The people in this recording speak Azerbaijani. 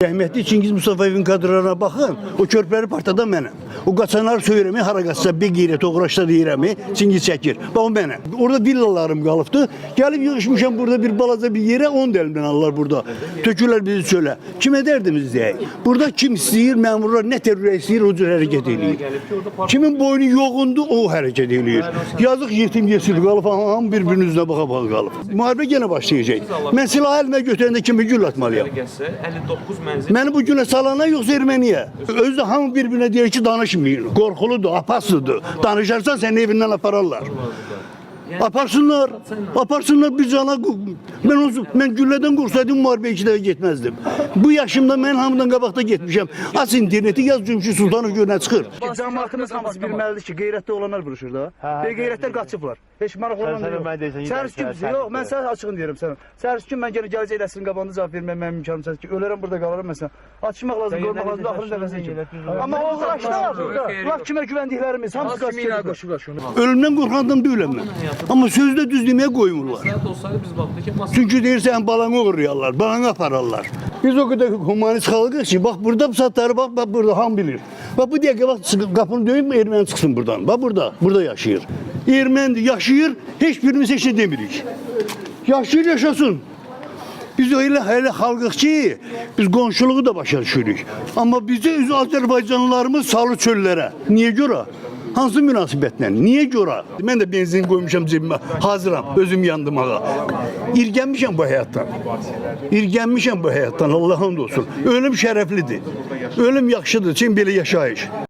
Rəhmətli Çingiz Mustafayevin kadrolarına baxın, o körpləri partladan mənəm. O qaçanlar söyləmi, hara qaçsa bir qeyrət, uğraşda deyirəmi, Çingiz çəkir. Bax o mənəm. Orada villalarım qalıbdı. Gəlib yığışmışam burada bir balaca bir yerə, 10 dəlimdən alırlar burada. Tökürlər bizi çölə. Kimə dərdimiz deyək? Burada kim istəyir, məmurlar nə terror istəyir, o cür hərəkət edir. Kimin boynu yoğundur, o hərəkət edir. Yazıq yetim yesil qalıb, hamı bir-birinin üzünə baxa-baxa qalıb. Müharibə yenə başlayacaq. Mən silahı əlimə götürəndə kimi gül atmalıyam. 59 mənzil. Məni bu günə salana yoxsa erməniyə? Özü də hamı bir-birinə deyir ki, danışmayın. Qorxuludur, apaslıdır. Danışarsan səni evindən apararlar. Aparsınlar, aparsınlar bir cana. Mən güllədən qorsaydım müharibəyə 2 dəfə getməzdim. Bu yaşımda mən hamıdan qabaqda getmişəm. Aç interneti, yaz Cümşüd Sultanov görünə çıxır. Cəmaatımız hamısı bilməlidir ki, qeyrətli olanlar vuruşur da. Qeyrətlər qaçıblar. Heç maraqlı olan yox. Səhərs kimsin? Yox, mən sənə açığını deyirəm sənə. Səhərs kim mən gələcək eləsinin qabağında cavab verməm, mənim imkanım çətir ki, ölərəm burada qalaram mən sənə. Açmaq lazım, qoymaq lazım, axırın dəfəsini kimi. Amma o uğraşlar burada. Laf kimə güvəndiklərimiz, hamısı qaçır. Ölümdən qorxandım deyiləm mən. Amma sözdə düz deməyə qoymurlar. Çünki deyirsən balanı uğurlayarlar, balanı apararlar. Biz o kadar humanist xalqıq ki, bax burada satları, bax burada ham bilir. Bax bu dəqiqə bax qapını döyüb erməni çıxsın buradan. Bax burada yaşayır. Erməni yaşayır, heç birimiz heç nə demirik. Yaşayır, yaşasın. Biz elə xalqıq ki, biz qonşuluğu da başa düşürük. Amma bizdə öz Azərbaycanlılarımız salır çöllərə. Niyə görə? Hansı münasibətlə? Niyə görə? Mən də benzin qoymuşam cebimə, hazıram, özüm yandım ağa. İrgənmişəm bu həyatdan. İrgənmişəm bu həyatdan, Allah'ın olsun. Ölüm şərəflidir. Ölüm yaxşıdır, çin belə yaşayış.